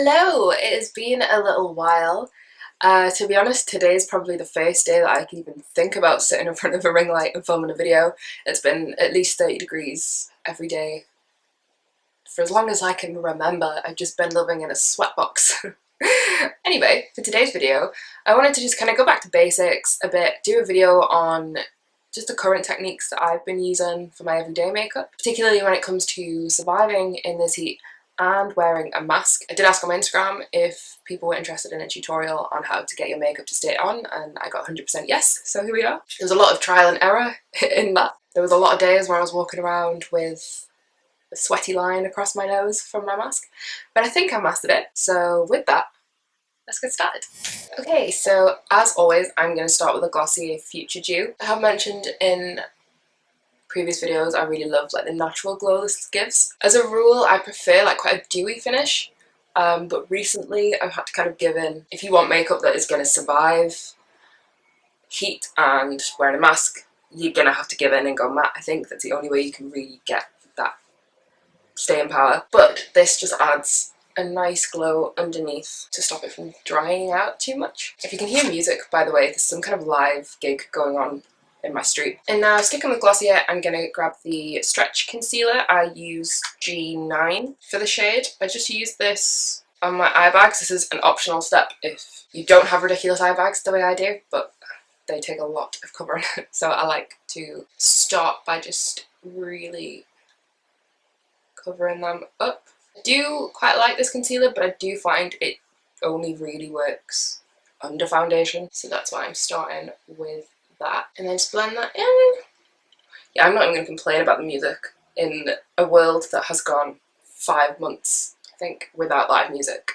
Hello! It has been a little while. To be honest, today is probably the first day that I can even think about sitting in front of a ring light and filming a video. It's been at least 30 degrees every day for as long as I can remember. I've just been living in a sweatbox. Anyway, for today's video, I wanted to just kind of go back to basics a bit, do a video on just the current techniques that I've been using for my everyday makeup, particularly when it comes to surviving in this heat and wearing a mask. I did ask on my Instagram if people were interested in a tutorial on how to get your makeup to stay on, and I got 100% yes, so here we are. There was a lot of trial and error in that. There was a lot of days where I was walking around with a sweaty line across my nose from my mask, but I think I mastered it. So with that, let's get started. Okay, so as always, I'm going to start with a Glossier Future Dew. I have mentioned in previous videos I really love like the natural glow this gives. As a rule, I prefer like quite a dewy finish, but recently I've had to kind of give in. If you want makeup that is going to survive heat and wearing a mask, you're going to have to give in and go matte. I think that's the only way you can really get that staying power. But this just adds a nice glow underneath to stop it from drying out too much. If you can hear music, by the way, there's some kind of live gig going on in my street. And now, sticking with Glossier, I'm going to grab the Stretch Concealer. I use G9 for the shade. I just use this on my eye bags. This is an optional step if you don't have ridiculous eye bags the way I do, but they take a lot of covering. So I like to start by just really covering them up. I do quite like this concealer, but I do find it only really works under foundation, so that's why I'm starting with that. And then just blend that in. Yeah, I'm not even going to complain about the music in a world that has gone 5 months, I think, without live music.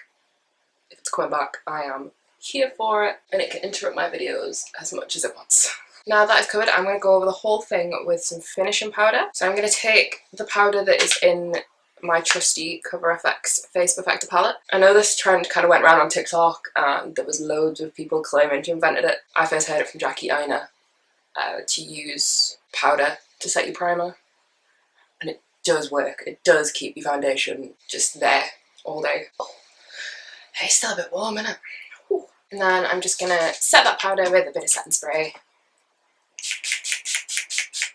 If it's coming back, I am here for it, and it can interrupt my videos as much as it wants. Now that I've covered, I'm going to go over the whole thing with some finishing powder. So I'm going to take the powder that is in my trusty Cover FX Face Perfector palette. I know this trend kind of went around on TikTok and there was loads of people claiming to have invented it. I first heard it from Jackie Aina to use powder to set your primer, and it does work. It does keep your foundation just there all day. Oh, hey, it's still a bit warm, isn't it? Whew. And then I'm just gonna set that powder with a bit of setting spray.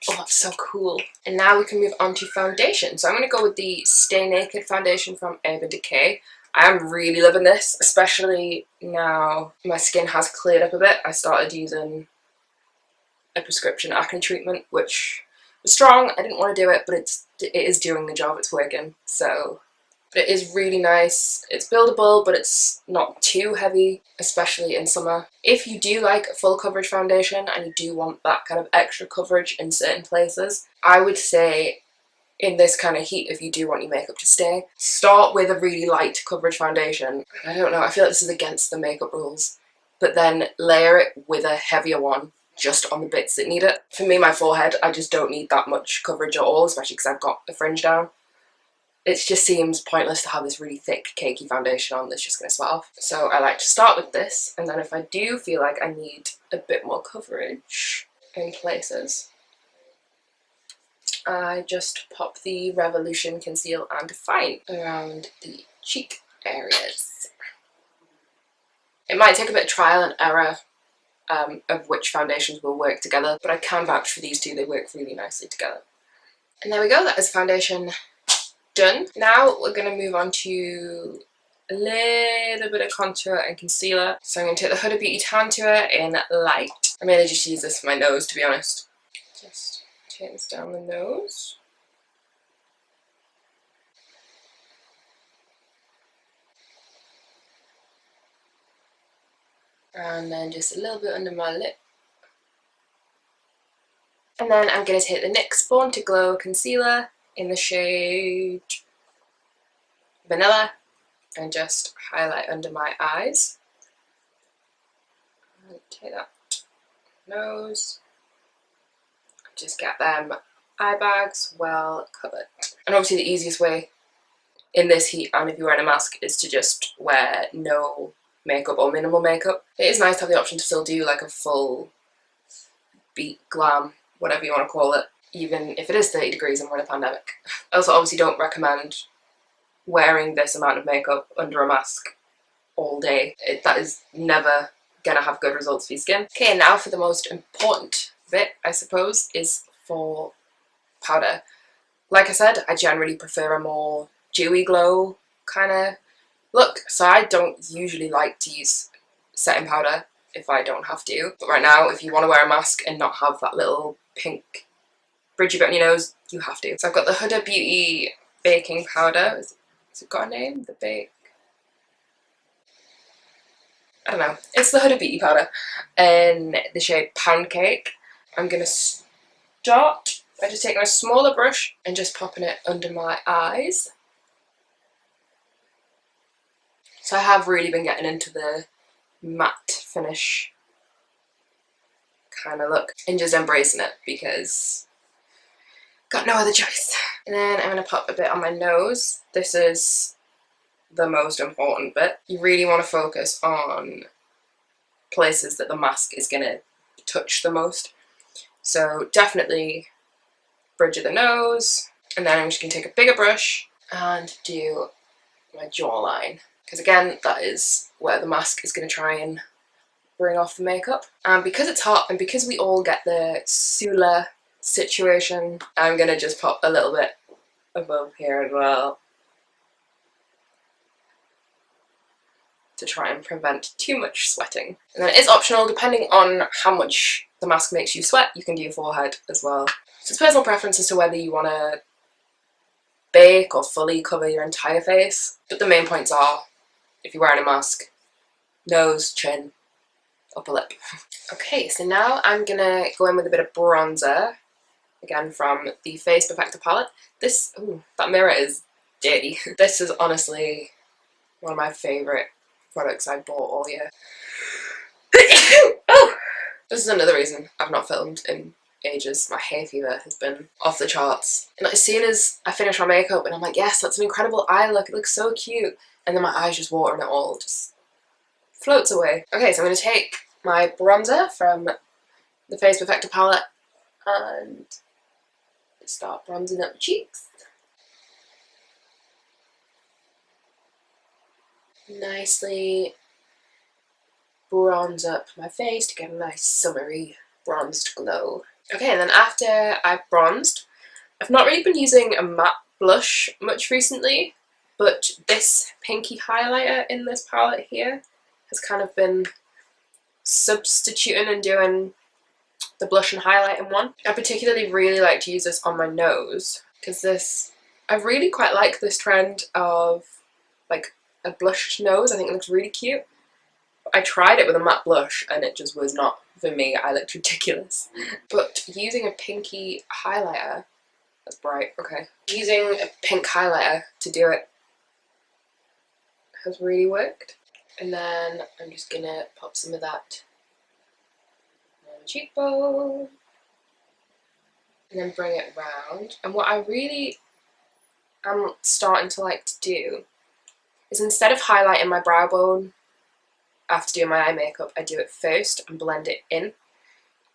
Oh, that's so cool. And now we can move on to foundation. So I'm going to go with the Stay Naked foundation from Urban Decay. I am really loving this, especially now my skin has cleared up a bit. I started using a prescription acne treatment, which was strong. I didn't want to do it, but it is doing the job. It's working. So, but it is really nice. It's buildable, but it's not too heavy, especially in summer. If you do like a full coverage foundation and you do want that kind of extra coverage in certain places, I would say in this kind of heat, if you do want your makeup to stay, start with a really light coverage foundation. I don't know, I feel like this is against the makeup rules, but then layer it with a heavier one just on the bits that need it. For me, my forehead, I just don't need that much coverage at all, especially because I've got a fringe down. It just seems pointless to have this really thick, cakey foundation on that's just going to sweat off. So I like to start with this, and then if I do feel like I need a bit more coverage in places, I just pop the Revolution Conceal and Define around the cheek areas. It might take a bit of trial and error of which foundations will work together, but I can vouch for these two. They work really nicely together. And there we go, that is foundation done. Now we're going to move on to a little bit of contour and concealer. So I'm going to take the Huda Beauty Tan Tour in Light. I mainly just use this for my nose, to be honest. Just take this down the nose. And then just a little bit under my lip. And then I'm going to take the NYX Born to Glow Concealer in the shade Vanilla and just highlight under my eyes. And take that nose. Just get them eye bags well covered. And obviously the easiest way in this heat, and if you're wearing a mask, is to just wear no makeup or minimal makeup. It is nice to have the option to still do like a full beat glam, whatever you want to call it, even if it is 30 degrees and we're in a pandemic. I also obviously don't recommend wearing this amount of makeup under a mask all day. That is never gonna have good results for your skin. Okay, and now for the most important bit, I suppose, is for powder. Like I said, I generally prefer a more dewy glow kind of look, so I don't usually like to use setting powder if I don't have to. But right now, if you want to wear a mask and not have that little pink bridgy bit on your nose, you have to. So I've got the Huda Beauty baking powder. Has it got a name? The bake... I don't know. It's the Huda Beauty powder in the shade Pancake. I'm going to start by just taking a smaller brush and just popping it under my eyes. So I have really been getting into the matte finish kind of look and just embracing it because got no other choice. And then I'm going to pop a bit on my nose. This is the most important bit. You really want to focus on places that the mask is going to touch the most. So definitely bridge of the nose, and then I'm just going to take a bigger brush and do my jawline, because again that is where the mask is going to try and bring off the makeup. And because it's hot and because we all get the Sula situation, I'm going to just pop a little bit above here as well to try and prevent too much sweating. And then it is optional, depending on how much the mask makes you sweat, you can do your forehead as well. So it's personal preference as to whether you want to bake or fully cover your entire face. But the main points are, if you're wearing a mask, nose, chin, upper lip. Okay, so now I'm gonna go in with a bit of bronzer, again from the Face Perfector palette. This, ooh, that mirror is dirty. This is honestly one of my favourite products I bought all year. Oh! This is another reason I've not filmed in ages. My hay fever has been off the charts. And as soon as I finish my makeup and I'm like, yes, that's an incredible eye look, it looks so cute, and then my eyes just water and it all just floats away. Okay, so I'm going to take my bronzer from the Face Perfector palette and start bronzing up my cheeks. Nicely bronze up my face to get a nice summery bronzed glow. Okay, and then after I've bronzed, I've not really been using a matte blush much recently, but this pinky highlighter in this palette here has kind of been substituting and doing the blush and highlight in one. I particularly really like to use this on my nose because I really quite like this trend of like a blushed nose. I think it looks really cute. I tried it with a matte blush and it just was not for me. I looked ridiculous. But using a pinky highlighter, that's bright, okay. Using a pink highlighter to do it has really worked. And then I'm just gonna pop some of that on my cheekbone and then bring it round. And what I really am starting to like to do is, instead of highlighting my brow bone after doing my eye makeup, I do it first and blend it in,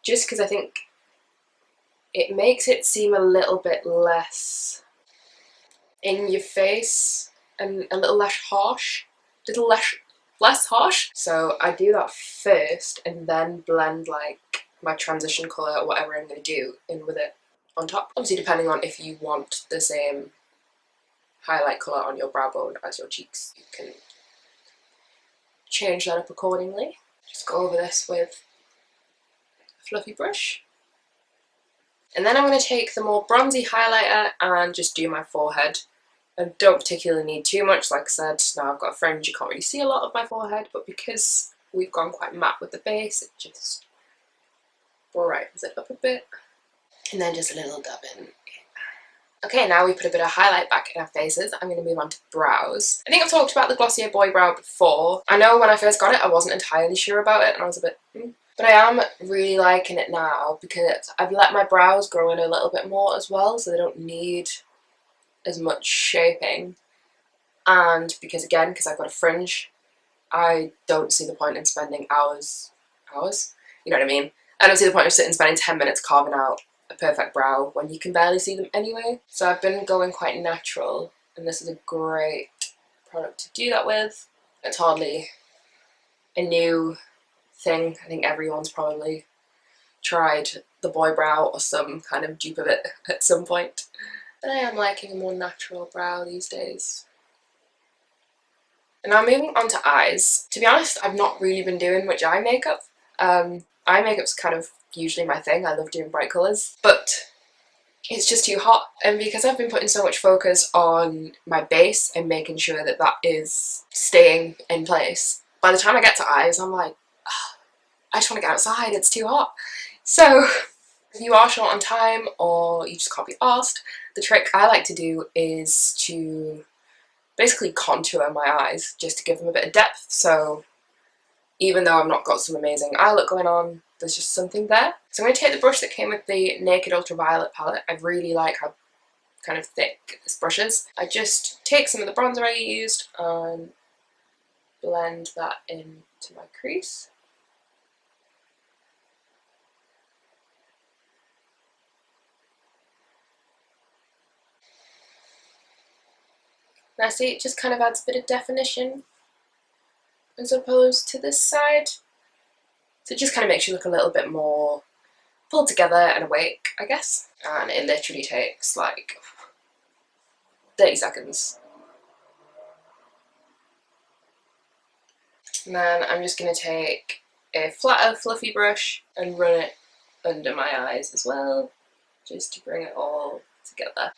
just because I think it makes it seem a little bit less in your face and a little less harsh, less harsh. So I do that first and then blend like my transition colour or whatever I'm going to do in with it on top. Obviously depending on if you want the same highlight colour on your brow bone as your cheeks, you can change that up accordingly. Just go over this with a fluffy brush. And then I'm going to take the more bronzy highlighter and just do my forehead. I don't particularly need too much, like I said, now I've got a fringe, you can't really see a lot of my forehead, but because we've gone quite matte with the base, it just brightens it up a bit. And then just a little dab in. Okay, now we put a bit of highlight back in our faces. I'm going to move on to brows. I think I've talked about the Glossier Boy Brow before. I know when I first got it I wasn't entirely sure about it and I was a bit but I am really liking it now because I've let my brows grow in a little bit more as well, so they don't need as much shaping. And because I've got a fringe, I don't see the point in spending hours, you know what I mean? I don't see the point of spending 10 minutes carving out a perfect brow when you can barely see them anyway. So I've been going quite natural and this is a great product to do that with. It's hardly a new thing. I think everyone's probably tried the boy brow or some kind of dupe of it at some point. But I am liking a more natural brow these days. And now moving on to eyes. To be honest, I've not really been doing much eye makeup. Eye makeup's kind of usually my thing. I love doing bright colours, but it's just too hot. And because I've been putting so much focus on my base and making sure that that is staying in place, by the time I get to eyes, I'm like, oh, I just want to get outside, it's too hot. So if you are short on time or you just can't be asked, the trick I like to do is to basically contour my eyes just to give them a bit of depth. So even though I've not got some amazing eye look going on, there's just something there. So I'm going to take the brush that came with the Naked Ultraviolet palette. I really like how kind of thick this brush is. I just take some of the bronzer I used and blend that into my crease. And I see it just kind of adds a bit of definition as opposed to this side. So it just kind of makes you look a little bit more pulled together and awake, I guess. And it literally takes like 30 seconds. And then I'm just going to take a flatter, fluffy brush and run it under my eyes as well, just to bring it all together.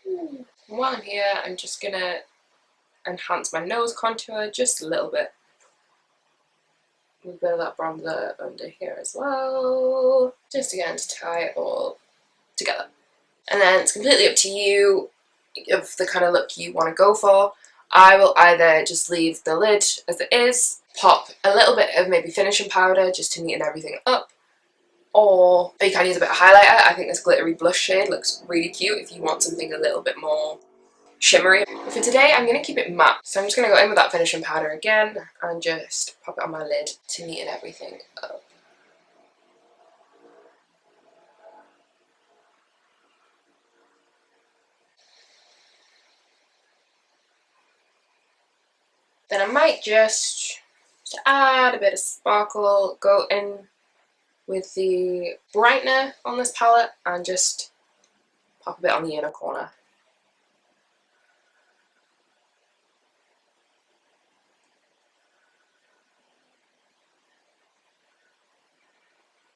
And while I'm here, I'm just going to enhance my nose contour just a little bit. With a bit of that bronzer under here as well, just again to tie it all together. And then it's completely up to you of the kind of look you want to go for. I will either just leave the lid as it is, pop a little bit of maybe finishing powder just to neaten everything up, or you can use a bit of highlighter. I think this glittery blush shade looks really cute if you want something a little bit more shimmery. But for today, I'm going to keep it matte. So I'm just going to go in with that finishing powder again and just pop it on my lid to neaten everything up. Then I might just, to add a bit of sparkle, go in with the brightener on this palette and just pop a bit on the inner corner.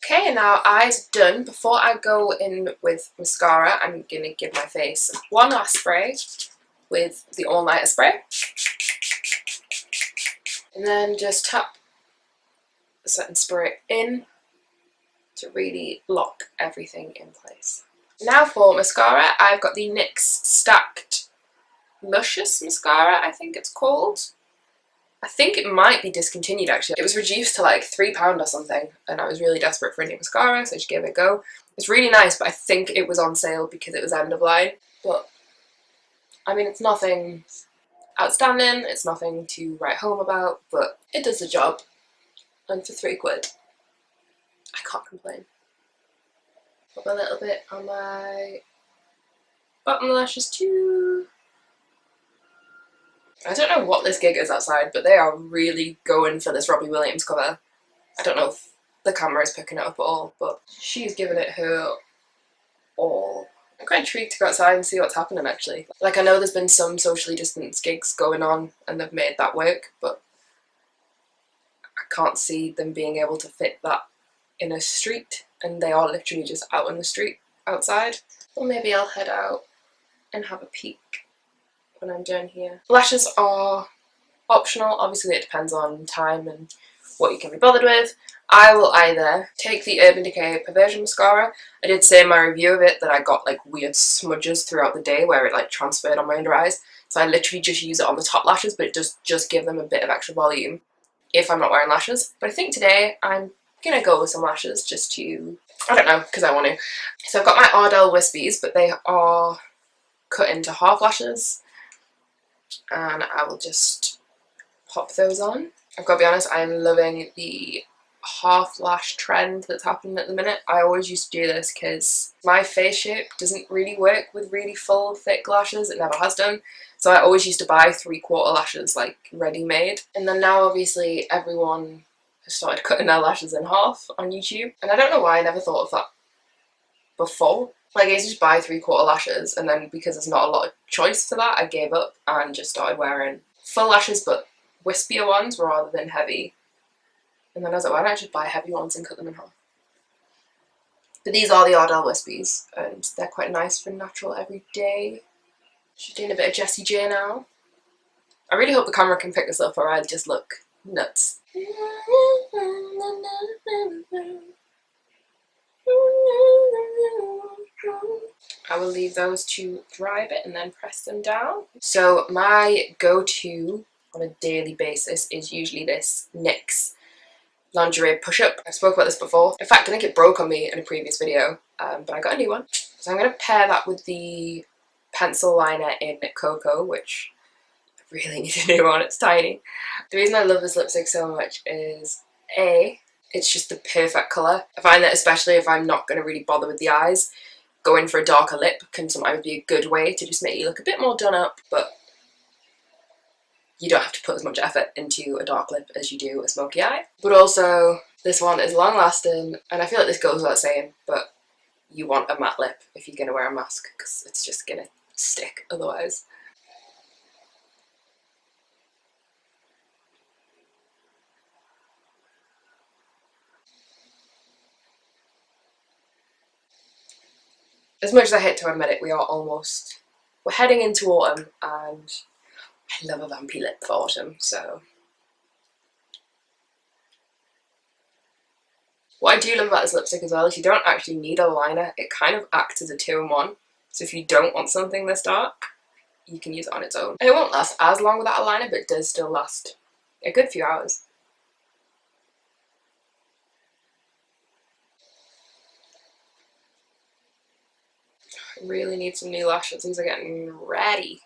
Okay, now eyes done. Before I go in with mascara, I'm going to give my face one last spray with the All Nighter spray. And then just tap the setting spray in to really lock everything in place. Now for mascara, I've got the NYX Stacked Luscious Mascara, I think it's called. I think it might be discontinued actually. It was reduced to like £3 or something, and I was really desperate for a new mascara, so I just gave it a go. It's really nice, but I think it was on sale because it was end of line. But I mean, it's nothing outstanding, it's nothing to write home about, but it does the job. And for £3, I can't complain. Put a little bit on my bottom lashes too. I don't know what this gig is outside, but they are really going for this Robbie Williams cover. I don't know if the camera is picking it up at all, but she's giving it her all. I'm quite intrigued to go outside and see what's happening actually. Like, I know there's been some socially distanced gigs going on and they've made that work, but I can't see them being able to fit that in a street, and they are literally just out in the street outside. Or maybe I'll head out and have a peek when I'm done here. Lashes are optional, obviously it depends on time and what you can be bothered with. I will either take the Urban Decay Perversion Mascara. I did say in my review of it that I got like weird smudges throughout the day where it like transferred on my under eyes, so I literally just use it on the top lashes, but it does just give them a bit of extra volume if I'm not wearing lashes. But I think today I'm gonna go with some lashes just to, I don't know, because I want to. So I've got my Ardell Wispies, but they are cut into half lashes, and I will just pop those on. I've got to be honest, I'm loving the half lash trend that's happening at the minute. I always used to do this because my face shape doesn't really work with really full thick lashes. It never has done. So I always used to buy 3/4 lashes like ready-made. And then now obviously everyone has started cutting their lashes in half on YouTube. And I don't know why I never thought of that before. Like, I used to just buy 3/4 lashes, and then because there's not a lot of choice for that, I gave up and just started wearing full lashes but wispier ones rather than heavy. And then I was like, why don't I just buy heavy ones and cut them in half? But these are the Ardell Wispies, and they're quite nice for natural everyday. She's doing a bit of Jessie J now. I really hope the camera can pick this up or I'll just look nuts. I will leave those to dry a bit and then press them down. So my go-to on a daily basis is usually this NYX lingerie push-up. I spoke about this before. In fact, I think it broke on me in a previous video, but I got a new one. So I'm going to pair that with the pencil liner in Cocoa, which I really need a new one, it's tiny. The reason I love this lipstick so much is A, it's just the perfect colour. I find that especially if I'm not going to really bother with the eyes, going for a darker lip can sometimes be a good way to just make you look a bit more done up, but you don't have to put as much effort into a dark lip as you do a smoky eye. But also, this one is long lasting, and I feel like this goes without saying, but you want a matte lip if you're going to wear a mask, because it's just going to stick otherwise. As much as I hate to admit it, we're heading into autumn, and I love a vampy lip for autumn, so. What I do love about this lipstick as well is you don't actually need a liner, it kind of acts as a 2-in-1. So if you don't want something this dark, you can use it on its own. And it won't last as long without a liner, but it does still last a good few hours. I really need some new lashes, these are getting ratty.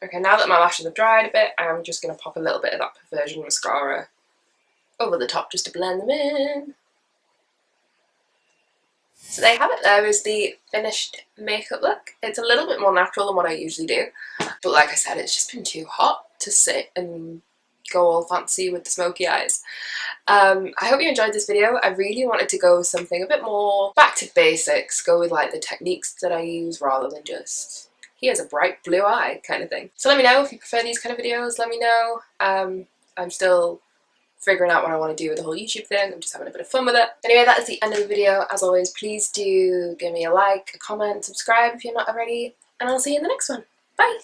Okay, now that my lashes have dried a bit, I'm just going to pop a little bit of that Perversion mascara over the top just to blend them in. So there you have it, there is the finished makeup look. It's a little bit more natural than what I usually do, but like I said, it's just been too hot to sit and go all fancy with the smoky eyes. I hope you enjoyed this video. I really wanted to go with something a bit more back to basics, go with like the techniques that I use rather than just here's a bright blue eye kind of thing. So let me know if you prefer these kind of videos, let me know. I'm still figuring out what I want to do with the whole YouTube thing. I'm just having a bit of fun with it. Anyway, that is the end of the video. As always, please do give me a like, a comment, subscribe if you're not already, and I'll see you in the next one. Bye!